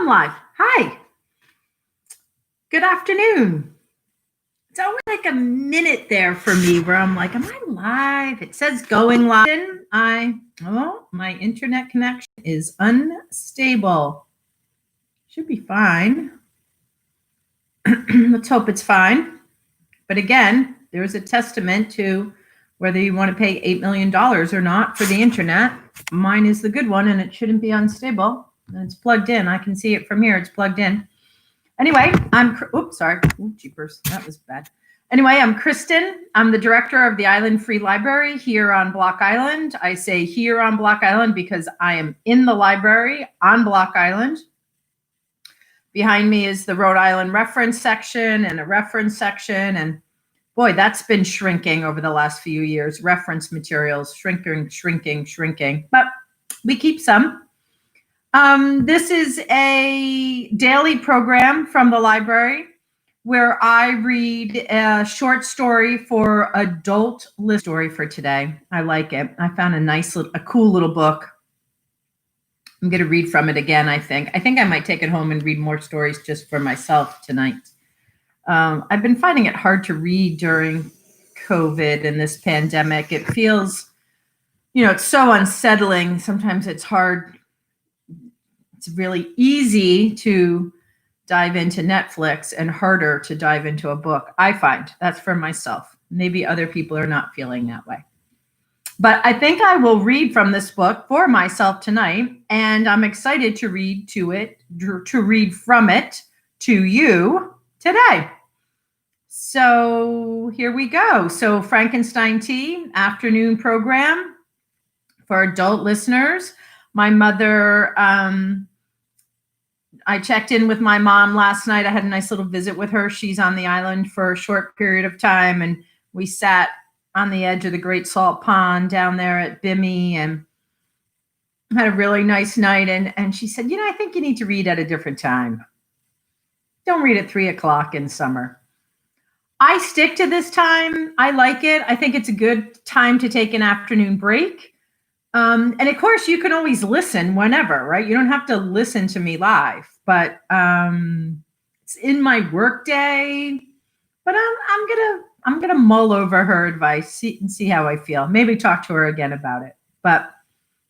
I'm live. Hi. Good afternoon. It's always like a minute there for me where I'm like, am I live? It says going live. My internet connection is unstable. Should be fine. Let's hope it's fine. But again, there's a testament to whether you want to pay $8 million or not for the internet. Mine is the good one and it shouldn't be unstable. And it's plugged in. I can see it from here. It's plugged in. Anyway, jeepers, that was bad. Anyway, I'm Kristen. I'm the director of the Island Free Library here on Block Island. I say here on Block Island because I am in the library on Block Island. Behind me is the Rhode Island reference section and a reference section. And boy, that's been shrinking over the last few years. Reference materials, shrinking. But we keep some. This is a daily program from the library where I read a short story for adult story for today. I like it. I found a cool little book. I'm going to read from it again, I think. I think I might take it home and read more stories just for myself tonight. I've been finding it hard to read during COVID and this pandemic. It feels, it's so unsettling. Sometimes it's hard. It's really easy to dive into Netflix and harder to dive into a book. I find that's for myself. Maybe other people are not feeling that way. But I think I will read from this book for myself tonight, and I'm excited to read from it to you today. So here we go. So Frankenstein Tea afternoon program for adult listeners. My mother, I checked in with my mom last night. I had a nice little visit with her. She's on the island for a short period of time, and we sat on the edge of the Great Salt Pond down there at Bimini and had a really nice night. And she said, I think you need to read at a different time. Don't read at 3:00 in summer. I stick to this time. I like it. I think it's a good time to take an afternoon break. And of course, you can always listen whenever, right? You don't have to listen to me live, but it's in my work day. But I'm gonna mull over her advice and see how I feel. Maybe talk to her again about it. But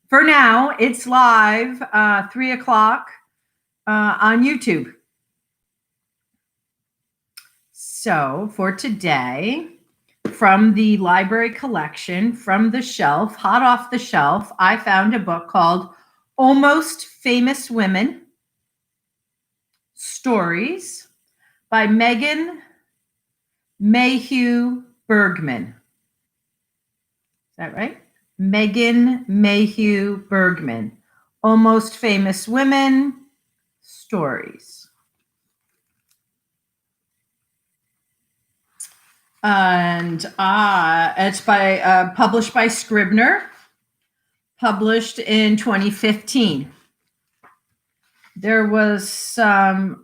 for now, it's live 3:00 on YouTube. So for today, from the library collection, from the shelf, hot off the shelf, I found a book called Almost Famous Women, Stories by Megan Mayhew Bergman. Is that right? Megan Mayhew Bergman. Almost Famous Women, Stories. And it's published by Scribner, published in 2015. There was some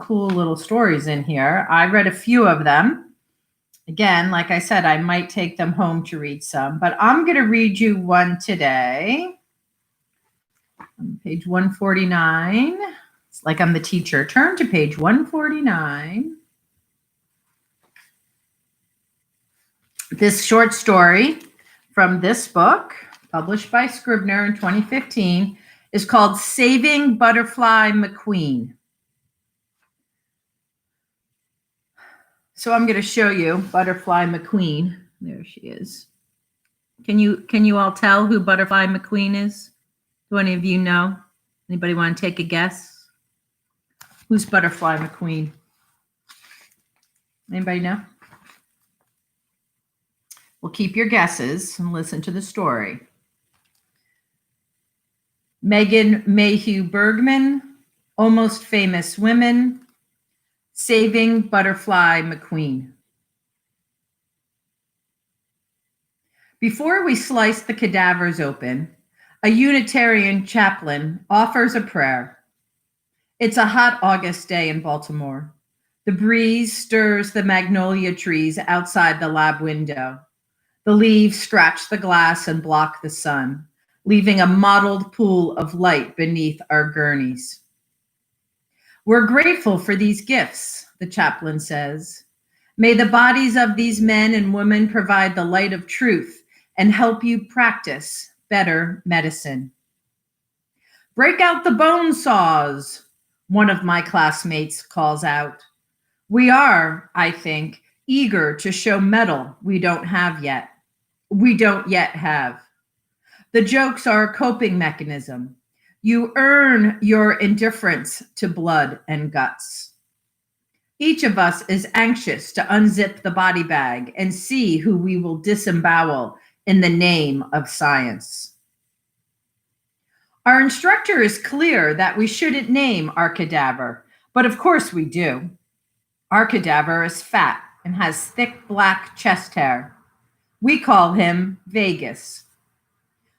cool little stories in here. I read a few of them. Again, like I said, I might take them home to read some, but I'm going to read you one today. On page 149. It's like I'm the teacher. Turn to page 149. This short story from this book, published by Scribner in 2015, is called Saving Butterfly McQueen. So I'm going to show you Butterfly McQueen. There she is. Can you all tell who Butterfly McQueen is? Do any of you know? Anybody want to take a guess? Who's Butterfly McQueen? Anybody know? Well, keep your guesses and listen to the story. Megan Mayhew Bergman, Almost Famous Women, Saving Butterfly McQueen. Before we slice the cadavers open, a Unitarian chaplain offers a prayer. It's a hot August day in Baltimore. The breeze stirs the magnolia trees outside the lab window. The leaves scratch the glass and block the sun. leaving a mottled pool of light beneath our gurneys. We're grateful for these gifts, the chaplain says. May the bodies of these men and women provide the light of truth and help you practice better medicine. Break out the bone saws, one of my classmates calls out. We are, I think, eager to show metal we don't have yet. We don't yet have. The jokes are a coping mechanism. You earn your indifference to blood and guts. Each of us is anxious to unzip the body bag and see who we will disembowel in the name of science. Our instructor is clear that we shouldn't name our cadaver, but of course we do. Our cadaver is fat and has thick black chest hair. We call him Vegas.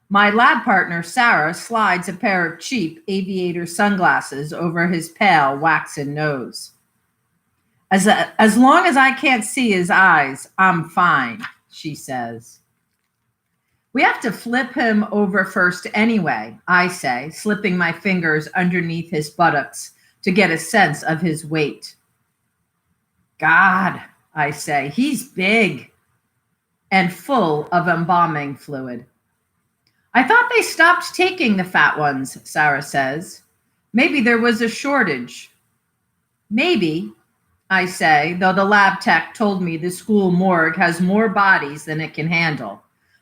My lab partner, Sarah, slides a pair of cheap aviator sunglasses over his pale, waxen nose. As long as I can't see his eyes, I'm fine, she says. We have to flip him over first anyway, I say, slipping my fingers underneath his buttocks to get a sense of his weight. God, I say, he's big and full of embalming fluid. I thought they stopped taking the fat ones, Sarah says. Maybe there was a shortage. Maybe, I say, though the lab tech told me the school morgue has more bodies than it can handle.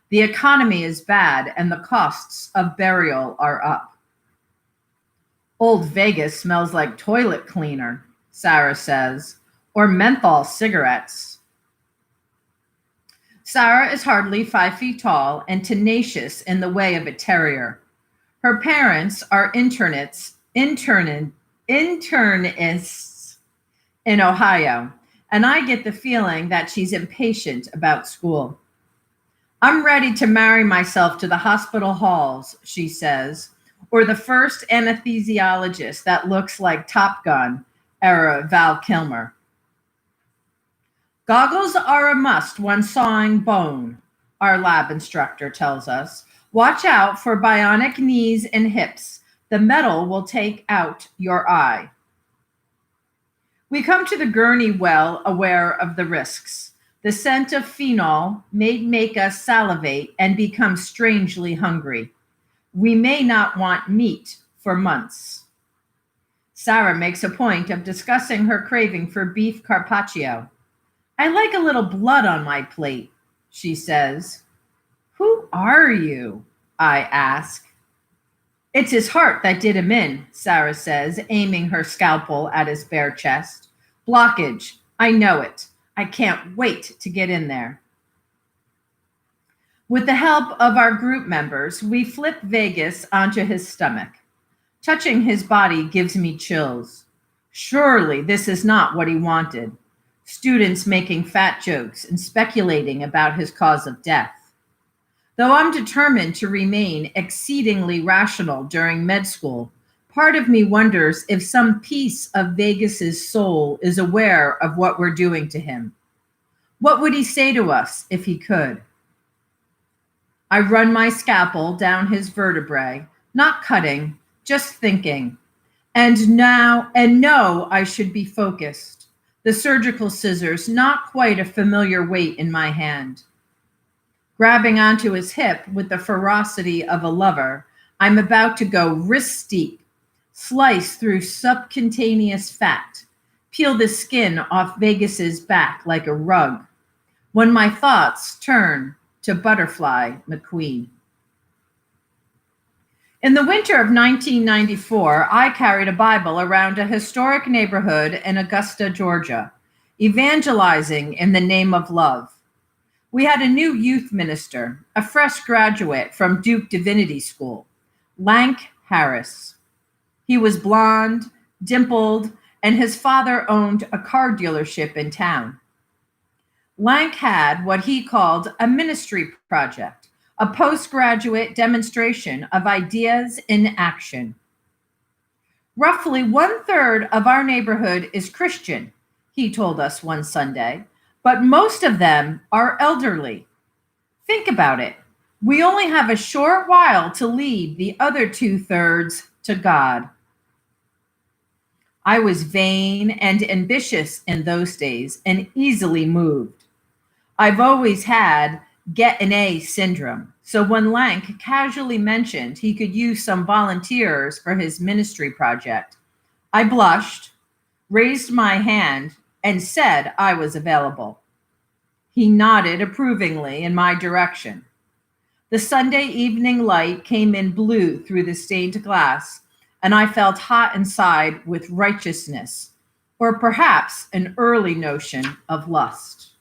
The economy is bad and the costs of burial are up. Old Vegas smells like toilet cleaner, Sarah says, or menthol cigarettes. Sarah is hardly 5 feet tall and tenacious in the way of a terrier. Her parents are internists in Ohio, and I get the feeling that she's impatient about school. I'm ready to marry myself to the hospital halls, she says, or the first anesthesiologist that looks like Top Gun era Val Kilmer. Goggles are a must when sawing bone, our lab instructor tells us. Watch out for bionic knees and hips. The metal will take out your eye. We come to the gurney well aware of the risks. The scent of phenol may make us salivate and become strangely hungry. We may not want meat for months. Sarah makes a point of discussing her craving for beef carpaccio. I like a little blood on my plate, she says. Who are you? I ask. It's his heart that did him in, Sarah says, aiming her scalpel at his bare chest. Blockage. I know it. I can't wait to get in there. With the help of our group members, we flip Vegas onto his stomach. Touching his body gives me chills. Surely this is not what he wanted. Students making fat jokes and speculating about his cause of death. Though I'm determined to remain exceedingly rational during med school, part of me wonders if some piece of Vegas's soul is aware of what we're doing to him. What would he say to us if he could? I run my scalpel down his vertebrae, not cutting, just thinking. And know I should be focused. The surgical scissors, not quite a familiar weight in my hand. Grabbing onto his hip with the ferocity of a lover, I'm about to go wrist deep, slice through subcutaneous fat, peel the skin off Vegas's back like a rug, when my thoughts turn to Butterfly McQueen. In the winter of 1994, I carried a Bible around a historic neighborhood in Augusta, Georgia, evangelizing in the name of love. We had a new youth minister, a fresh graduate from Duke Divinity School, Lank Harris. He was blonde, dimpled, and his father owned a car dealership in town. Lank had what he called a ministry project, a postgraduate demonstration of ideas in action. Roughly 1/3 of our neighborhood is Christian, he told us one Sunday, but most of them are elderly. Think about it. We only have a short while to leave the other 2/3 to God. I was vain and ambitious in those days and easily moved. I've always had get an A syndrome. So when Lank casually mentioned he could use some volunteers for his ministry project, I blushed, raised my hand, and said I was available. He nodded approvingly in my direction. The Sunday evening light came in blue through the stained glass, and I felt hot inside with righteousness, or perhaps an early notion of lust.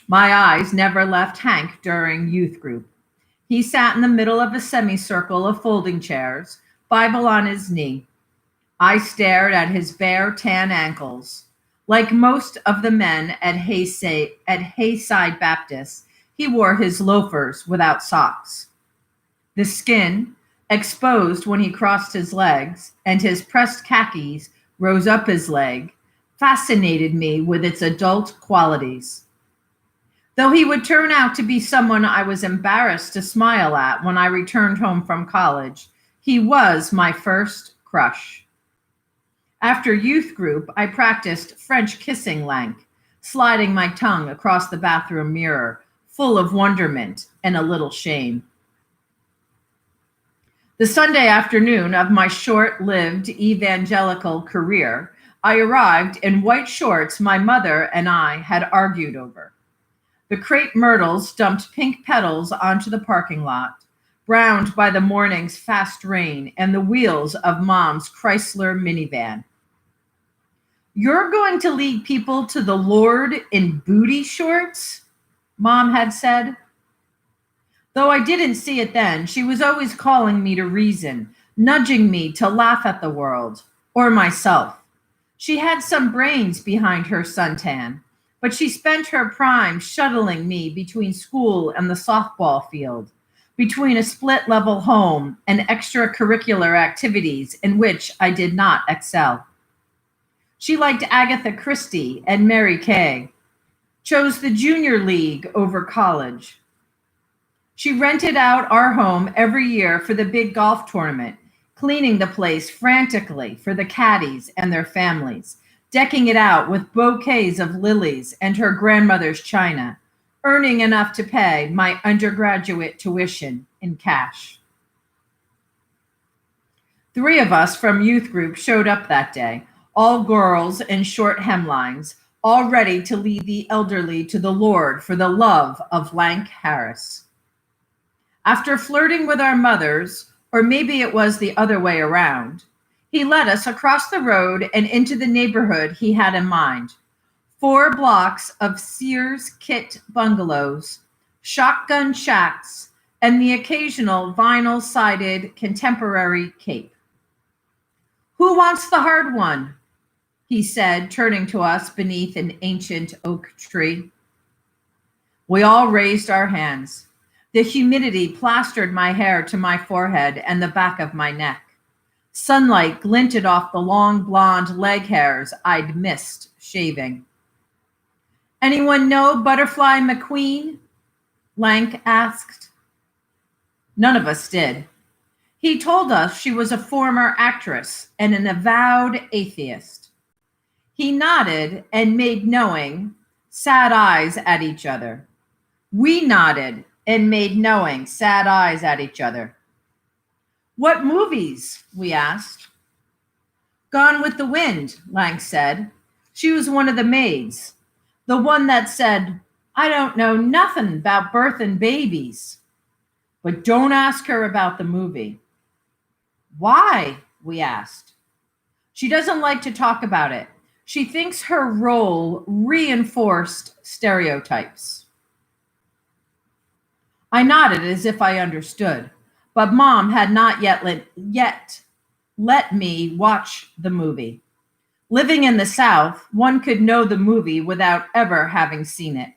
My eyes never left Hank during youth group. He sat in the middle of a semicircle of folding chairs, Bible on his knee. I stared at his bare tan ankles. Like most of the men at Hayside Baptist, he wore his loafers without socks. The skin, exposed when he crossed his legs, and his pressed khakis rose up his leg, fascinated me with its adult qualities. Though he would turn out to be someone I was embarrassed to smile at when I returned home from college, he was my first crush. After youth group, I practiced French kissing Lank, sliding my tongue across the bathroom mirror, full of wonderment and a little shame. The Sunday afternoon of my short-lived evangelical career, I arrived in white shorts my mother and I had argued over. The crepe myrtles dumped pink petals onto the parking lot, browned by the morning's fast rain and the wheels of Mom's Chrysler minivan. "You're going to lead people to the Lord in booty shorts?" Mom had said. Though I didn't see it then, she was always calling me to reason, nudging me to laugh at the world, or myself. She had some brains behind her suntan, but she spent her prime shuttling me between school and the softball field, between a split-level home and extracurricular activities in which I did not excel. She liked Agatha Christie and Mary Kay, chose the junior league over college. She rented out our home every year for the big golf tournament, cleaning the place frantically for the caddies and their families, decking it out with bouquets of lilies and her grandmother's china, earning enough to pay my undergraduate tuition in cash. 3 of us from youth group showed up that day, all girls in short hemlines, all ready to lead the elderly to the Lord for the love of Lank Harris. After flirting with our mothers, or maybe it was the other way around, he led us across the road and into the neighborhood he had in mind. 4 blocks of Sears kit bungalows, shotgun shacks, and the occasional vinyl-sided contemporary cape. "Who wants the hard one?" he said, turning to us beneath an ancient oak tree. We all raised our hands. The humidity plastered my hair to my forehead and the back of my neck. Sunlight glinted off the long blonde leg hairs I'd missed shaving. "Anyone know Butterfly McQueen?" Lank asked. None of us did. He told us she was a former actress and an avowed atheist. He nodded and made knowing, sad eyes at each other. We nodded and made knowing, sad eyes at each other. "What movies?" we asked. "Gone with the Wind," Lank said. She was one of the maids, the one that said, "I don't know nothing about birth and babies." But don't ask her about the movie. "Why?" we asked. "She doesn't like to talk about it. She thinks her role reinforced stereotypes." I nodded as if I understood, but Mom had not yet let me watch the movie. Living in the South, one could know the movie without ever having seen it.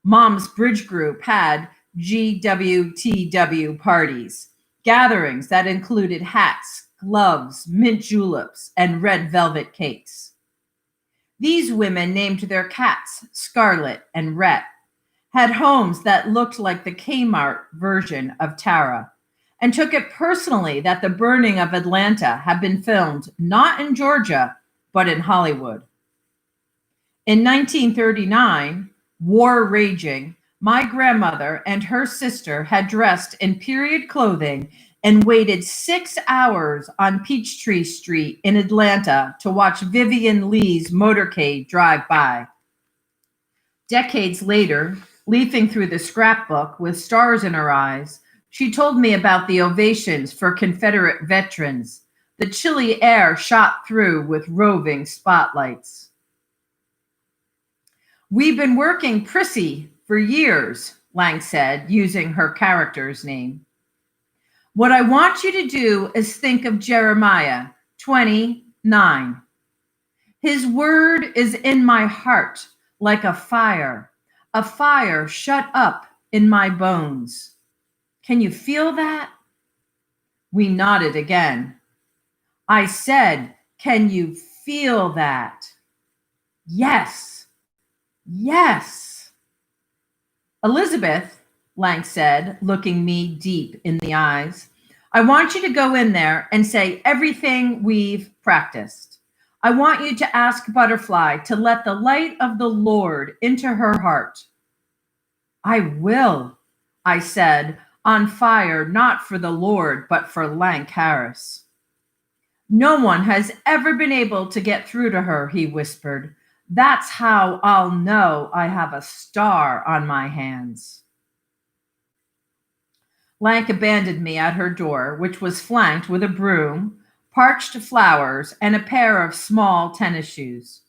Mom's bridge group had GWTW parties, gatherings that included hats, gloves, mint juleps, and red velvet cakes. These women named their cats Scarlet and Rhett, had homes that looked like the Kmart version of Tara, and took it personally that the burning of Atlanta had been filmed not in Georgia, but in Hollywood. In 1939, war raging, my grandmother and her sister had dressed in period clothing and waited 6 hours on Peachtree Street in Atlanta to watch Vivian Lee's motorcade drive by. Decades later, leafing through the scrapbook with stars in her eyes, she told me about the ovations for Confederate veterans, the chilly air shot through with roving spotlights. "We've been working Prissy for years," Lang said, using her character's name. "What I want you to do is think of Jeremiah 29. His word is in my heart like a fire shut up in my bones. Can you feel that?" We nodded again. I said, "Can you feel that?" "Yes. Yes." "Elizabeth," Lang said, looking me deep in the eyes, "I want you to go in there and say everything we've practiced. I want you to ask Butterfly to let the light of the Lord into her heart." "I will," I said, on fire not for the Lord, but for Lank Harris. "No one has ever been able to get through to her," he whispered. "That's how I'll know I have a star on my hands." Lank abandoned me at her door, which was flanked with a broom, parched flowers, and a pair of small tennis shoes.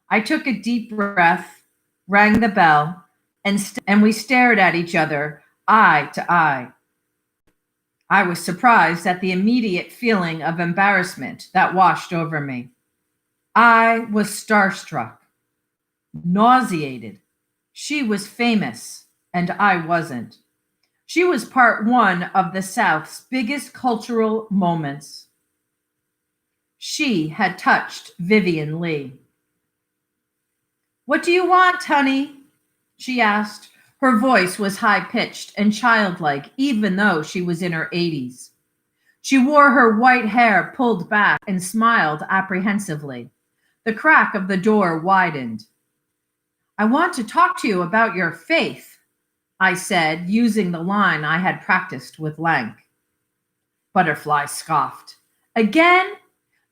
I took a deep breath, rang the bell, and we stared at each other, eye to eye. I was surprised at the immediate feeling of embarrassment that washed over me. I was starstruck, nauseated. She was famous, and I wasn't. She was part one of the South's biggest cultural moments. She had touched Vivian Lee. "What do you want, honey?" she asked. Her voice was high-pitched and childlike, even though she was in her 80s. She wore her white hair pulled back and smiled apprehensively. The crack of the door widened. "I want to talk to you about your faith," I said, using the line I had practiced with Lank. Butterfly scoffed. "Again?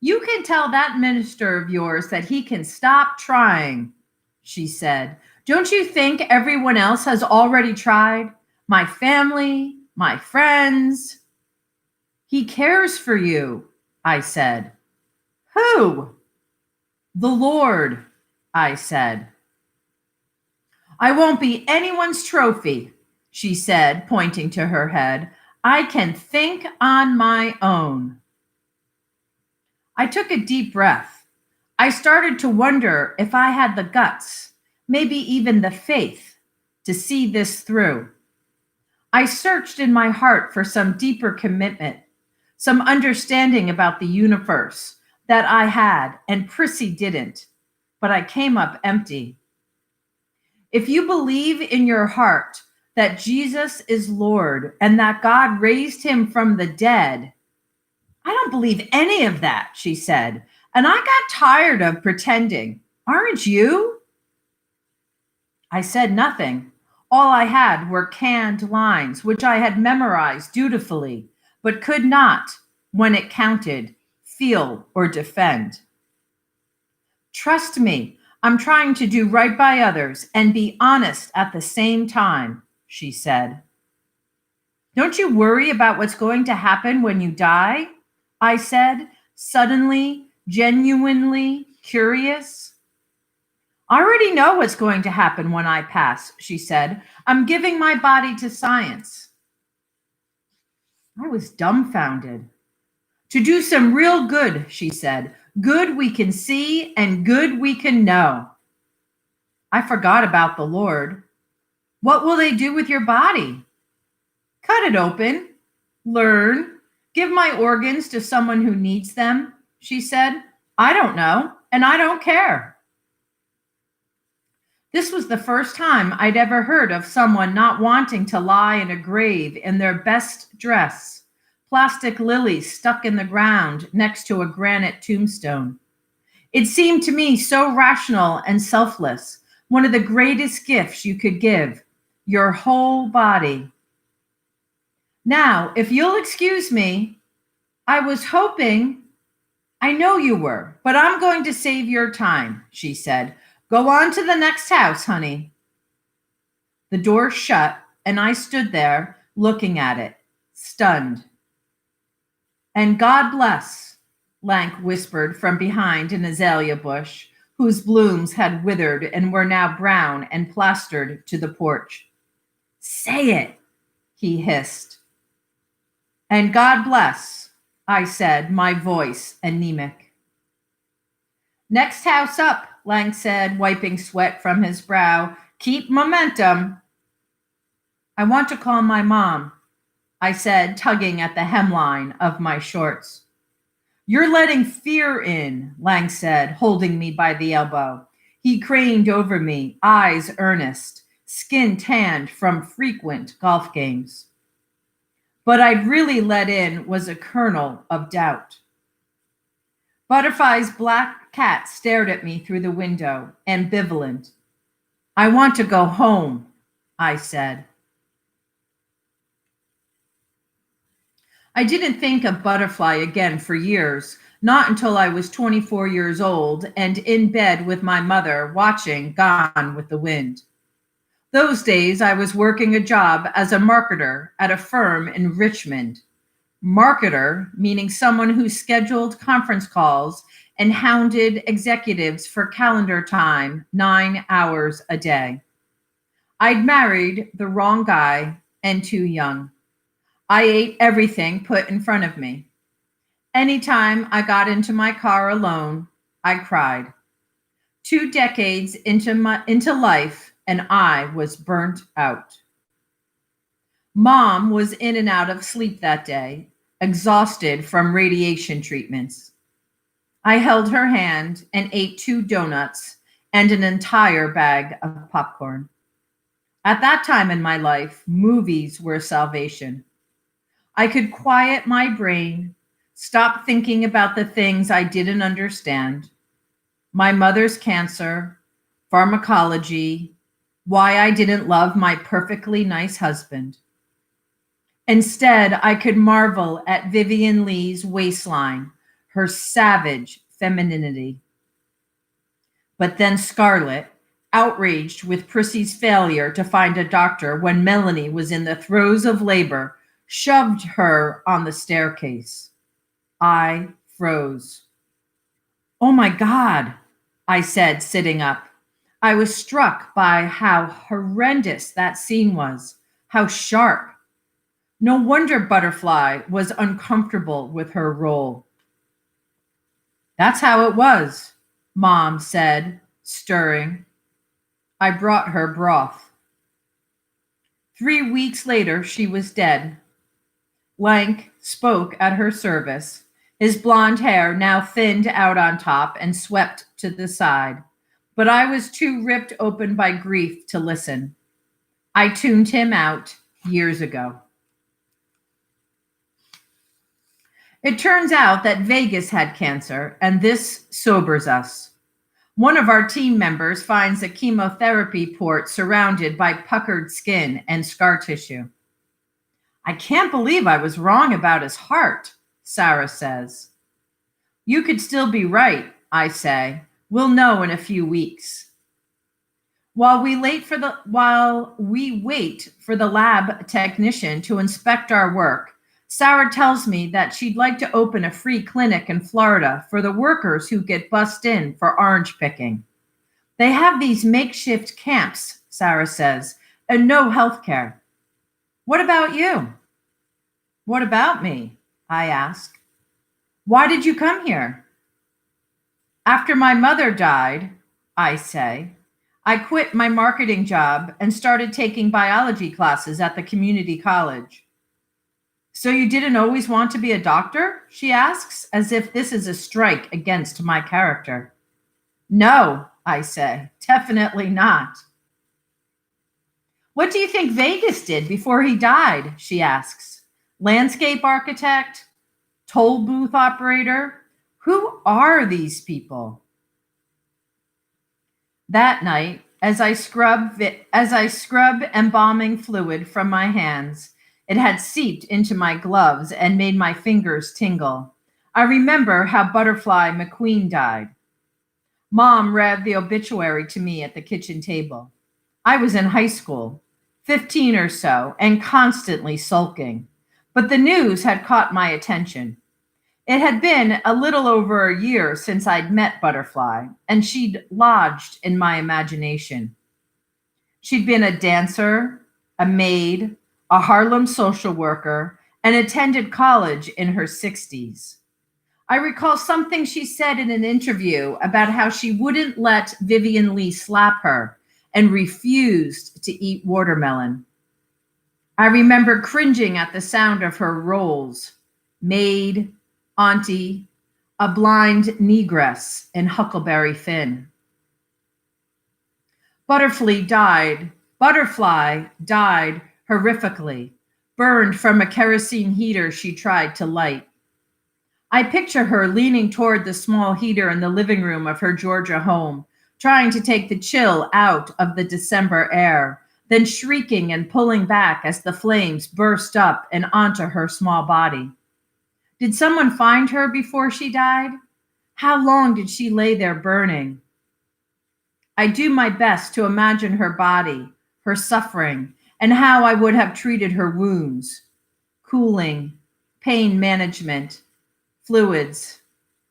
You can tell that minister of yours that he can stop trying," she said. "Don't you think everyone else has already tried? My family, my friends." "He cares for you," I said. "Who?" "The Lord," I said. "I won't be anyone's trophy," she said, pointing to her head. "I can think on my own." I took a deep breath. I started to wonder if I had the guts, maybe even the faith, to see this through. I searched in my heart for some deeper commitment, some understanding about the universe that I had and Prissy didn't, but I came up empty. If you believe in your heart that Jesus is Lord and that God raised him from the dead, "I don't believe any of that," she said, "and I got tired of pretending. Aren't you?" I said nothing. All I had were canned lines, which I had memorized dutifully, but could not, when it counted, feel or defend. "Trust me, I'm trying to do right by others and be honest at the same time," she said. "Don't you worry about what's going to happen when you die?" I said, suddenly, genuinely curious. "I already know what's going to happen when I pass," she said. "I'm giving my body to science." I was dumbfounded. "To do some real good," she said. "Good we can see and good we can know." I forgot about the Lord. "What will they do with your body?" "Cut it open, learn, give my organs to someone who needs them," she said. "I don't know, and I don't care." This was the first time I'd ever heard of someone not wanting to lie in a grave in their best dress, plastic lilies stuck in the ground next to a granite tombstone. It seemed to me so rational and selfless, one of the greatest gifts you could give, your whole body. Now, if you'll excuse me, I was hoping, I know you were, but I'm going to save your time, she said. Go on to the next house, honey. The door shut, and I stood there looking at it, stunned. And God bless, Lank whispered from behind an azalea bush, whose blooms had withered and were now brown and plastered to the porch. Say it, he hissed. And God bless, I said, my voice anemic. Next house up, Lang said, wiping sweat from his brow. Keep momentum. I want to call my mom, I said, tugging at the hemline of my shorts. You're letting fear in, Lang said, holding me by the elbow. He craned over me, eyes earnest, skin tanned from frequent golf games. But I'd really let in was a kernel of doubt. Butterfly's black cat stared at me through the window, ambivalent. I want to go home, I said. I didn't think of Butterfly again for years, not until I was 24 years old and in bed with my mother watching Gone with the Wind. Those days, I was working a job as a marketer at a firm in Richmond. Marketer, meaning someone who scheduled conference calls and hounded executives for calendar time 9 hours a day. I'd married the wrong guy and too young. I ate everything put in front of me. Anytime I got into my car alone, I cried. 2 decades into life, and I was burnt out. Mom was in and out of sleep that day, exhausted from radiation treatments. I held her hand and ate 2 donuts and an entire bag of popcorn. At that time in my life, movies were salvation. I could quiet my brain, stop thinking about the things I didn't understand. My mother's cancer, pharmacology, why I didn't love my perfectly nice husband. Instead, I could marvel at Vivian Lee's waistline, her savage femininity. But then Scarlett, outraged with Prissy's failure to find a doctor when Melanie was in the throes of labor, shoved her on the staircase. I froze. Oh my God, I said, sitting up. I was struck by how horrendous that scene was, how sharp. No wonder Butterfly was uncomfortable with her role. That's how it was, Mom said, stirring. I brought her broth. 3 weeks later, she was dead. Lank spoke at her service, his blonde hair now thinned out on top and swept to the side. But I was too ripped open by grief to listen. I tuned him out years ago. It turns out that Vegas had cancer, and this sobers us. One of our team members finds a chemotherapy port surrounded by puckered skin and scar tissue. I can't believe I was wrong about his heart, Sarah says. You could still be right, I say. We'll know in a few weeks. While we wait for the lab technician to inspect our work, Sarah tells me that she'd like to open a free clinic in Florida for the workers who get bussed in for orange picking. They have these makeshift camps, Sarah says, and no health care. What about you? What about me? I ask. Why did you come here? After my mother died, I say, I quit my marketing job and started taking biology classes at the community college. So you didn't always want to be a doctor? She asks, as if this is a strike against my character. No, I say. Definitely not. What do you think Vegas did before he died? She asks. Landscape architect? Toll booth operator? Who are these people? That night, as I scrub embalming fluid from my hands, it had seeped into my gloves and made my fingers tingle. I remember how Butterfly McQueen died. Mom read the obituary to me at the kitchen table. I was in high school, 15 or so, and constantly sulking. But the news had caught my attention. It had been a little over a year since I'd met Butterfly, and she'd lodged in my imagination. She'd been a dancer, a maid, a Harlem social worker, and attended college in her 60s. I recall something she said in an interview about how she wouldn't let Vivian Lee slap her and refused to eat watermelon. I remember cringing at the sound of her roles: maid, auntie, a blind negress in Huckleberry Finn. Butterfly died horrifically, burned from a kerosene heater she tried to light. I picture her leaning toward the small heater in the living room of her Georgia home, trying to take the chill out of the December air, then shrieking and pulling back as the flames burst up and onto her small body. Did someone find her before she died? How long did she lay there burning? I do my best to imagine her body, her suffering, and how I would have treated her wounds: cooling, pain management, fluids,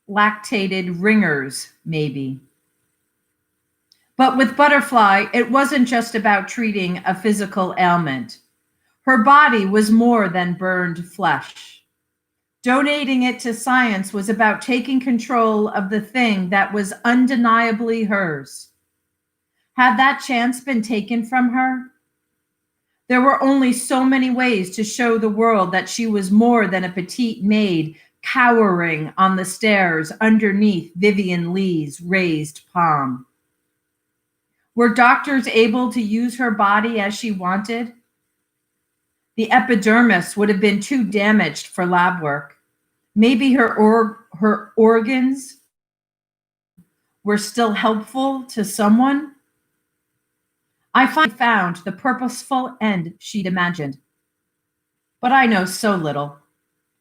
lactated ringers, maybe. But with Butterfly, it wasn't just about treating a physical ailment. Her body was more than burned flesh. Donating it to science was about taking control of the thing that was undeniably hers. Had that chance been taken from her? There were only so many ways to show the world that she was more than a petite maid cowering on the stairs underneath Vivian Lee's raised palm. Were doctors able to use her body as she wanted? The epidermis would have been too damaged for lab work. Maybe her organs were still helpful to someone. I finally found the purposeful end she'd imagined. But I know so little.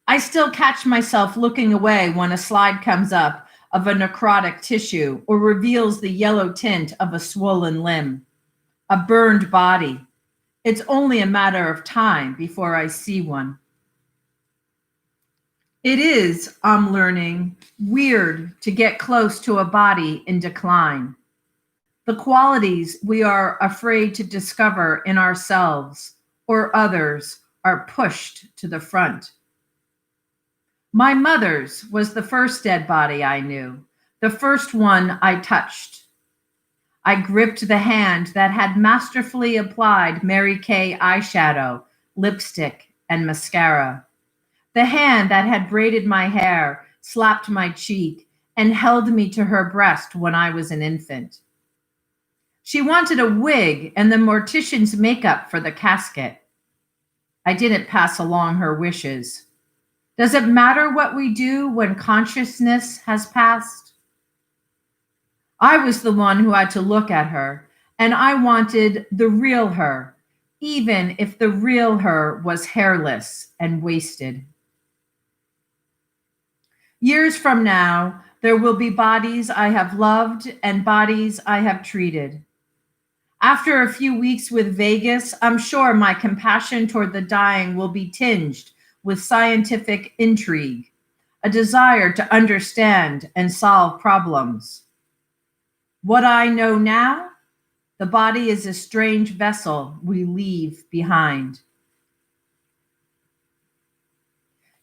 I still catch myself looking away when a slide comes up of a necrotic tissue or reveals the yellow tint of a swollen limb, a burned body. It's only a matter of time before I see one. It is, I'm learning, weird to get close to a body in decline. The qualities we are afraid to discover in ourselves or others are pushed to the front. My mother's was the first dead body I knew, the first one I touched. I gripped the hand that had masterfully applied Mary Kay eyeshadow, lipstick, and mascara. The hand that had braided my hair, slapped my cheek, and held me to her breast when I was an infant. She wanted a wig and the mortician's makeup for the casket. I didn't pass along her wishes. Does it matter what we do when consciousness has passed? I was the one who had to look at her, and I wanted the real her, even if the real her was hairless and wasted. Years from now, there will be bodies I have loved and bodies I have treated. After a few weeks with Vegas, I'm sure my compassion toward the dying will be tinged with scientific intrigue, a desire to understand and solve problems. What I know now, the body is a strange vessel we leave behind.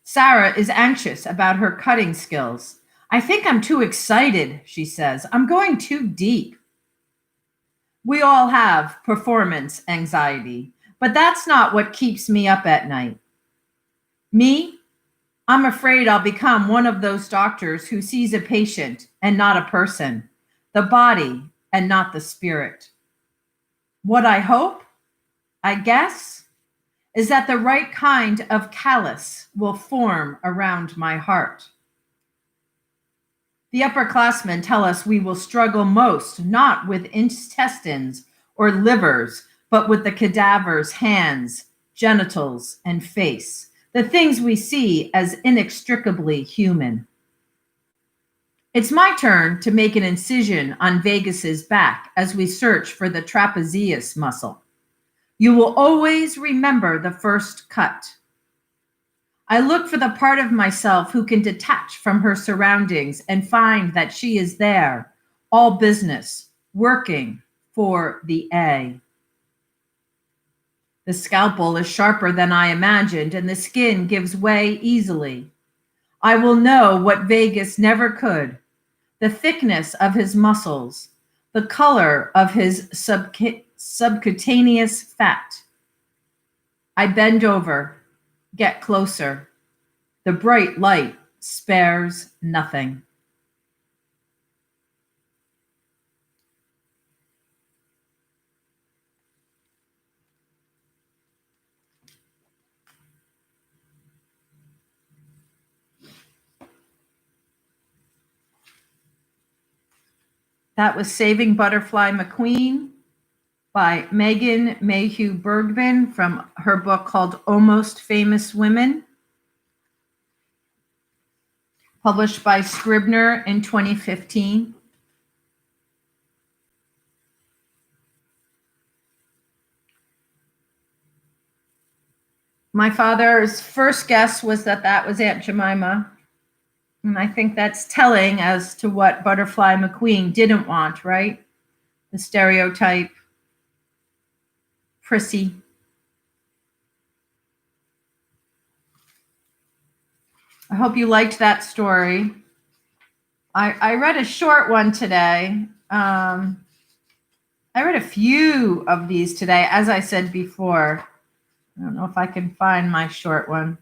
Sarah is anxious about her cutting skills. I think I'm too excited, she says. I'm going too deep. We all have performance anxiety, but that's not what keeps me up at night. Me, I'm afraid I'll become one of those doctors who sees a patient and not a person, the body and not the spirit. What I hope, I guess, is that the right kind of callus will form around my heart. The upperclassmen tell us we will struggle most not with intestines or livers, but with the cadaver's hands, genitals, and face, the things we see as inextricably human. It's my turn to make an incision on Vegas's back as we search for the trapezius muscle. You will always remember the first cut. I look for the part of myself who can detach from her surroundings and find that she is there, all business, working for the A. The scalpel is sharper than I imagined, and the skin gives way easily. I will know what Vegas never could, the thickness of his muscles, the color of his subcutaneous fat. I bend over, get closer. The bright light spares nothing. That was Saving Butterfly McQueen by Megan Mayhew Bergman from her book called Almost Famous Women, published by Scribner in 2015. My father's first guess was that was Aunt Jemima. And I think that's telling as to what Butterfly McQueen didn't want, right? The stereotype, prissy. I hope you liked that story. I read a short one today. I read a few of these today, as I said before. I don't know if I can find my short one.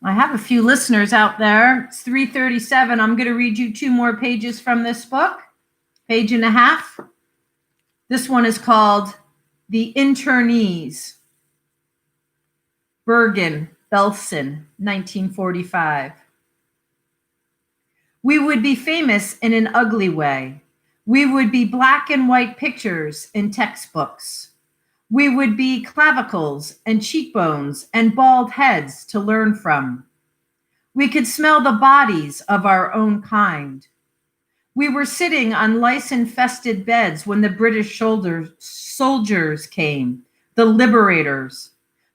I have a few listeners out there. It's 3:37. I'm going to read you 2 more pages from this book, page and a half. This one is called The Internees. Bergen, Belson, 1945. We would be famous in an ugly way. We would be black and white pictures in textbooks. We would be clavicles and cheekbones and bald heads to learn from. We could smell the bodies of our own kind. We were sitting on lice-infested beds when the British soldiers came, the liberators,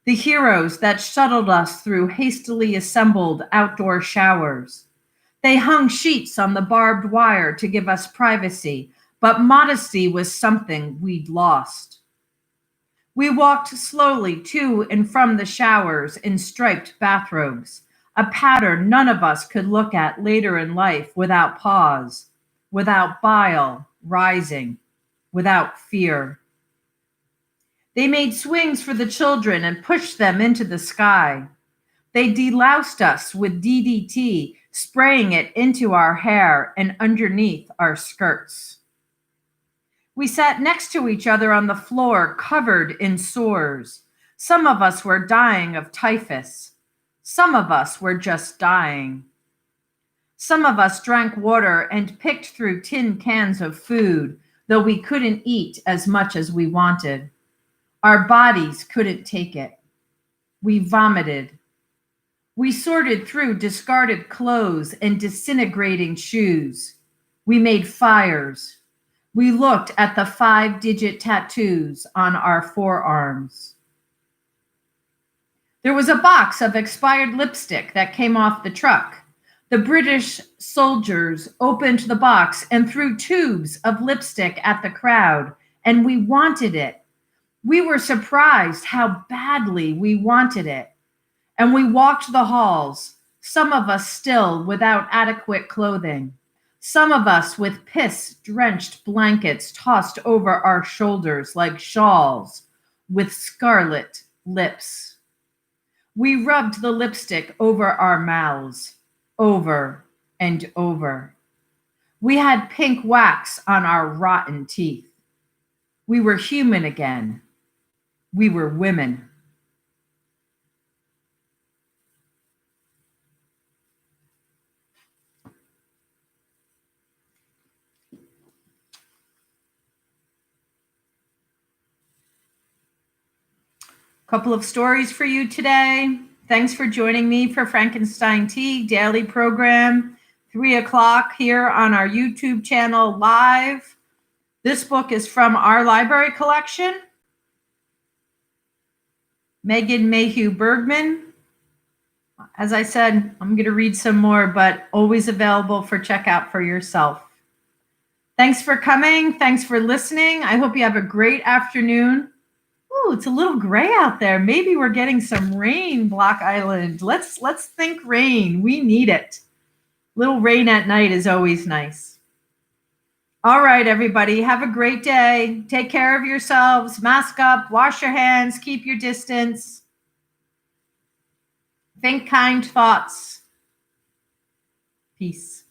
the heroes that shuttled us through hastily assembled outdoor showers. They hung sheets on the barbed wire to give us privacy, but modesty was something we'd lost. We walked slowly to and from the showers in striped bathrobes, a pattern none of us could look at later in life without pause, without bile rising, without fear. They made swings for the children and pushed them into the sky. They deloused us with DDT, spraying it into our hair and underneath our skirts. We sat next to each other on the floor, covered in sores. Some of us were dying of typhus. Some of us were just dying. Some of us drank water and picked through tin cans of food, though we couldn't eat as much as we wanted. Our bodies couldn't take it. We vomited. We sorted through discarded clothes and disintegrating shoes. We made fires. We looked at the 5-digit tattoos on our forearms. There was a box of expired lipstick that came off the truck. The British soldiers opened the box and threw tubes of lipstick at the crowd, and we wanted it. We were surprised how badly we wanted it. And we walked the halls, some of us still without adequate clothing, some of us with piss-drenched blankets tossed over our shoulders like shawls, with scarlet lips. We rubbed the lipstick over our mouths, over and over. We had pink wax on our rotten teeth. We were human again. We were women. Couple of stories for you today. Thanks for joining me for Frankenstein Tea daily program, 3:00 here on our YouTube channel live. This book is from our library collection. Megan Mayhew Bergman. As I said, I'm going to read some more, but always available for checkout for yourself. Thanks for coming. Thanks for listening. I hope you have a great afternoon. Ooh, it's a little gray out there. Maybe we're getting some rain, Block Island. Let's think rain. We need it. Little rain at night is always nice. All right, everybody. Have a great day. Take care of yourselves. Mask up. Wash your hands. Keep your distance. Think kind thoughts. Peace.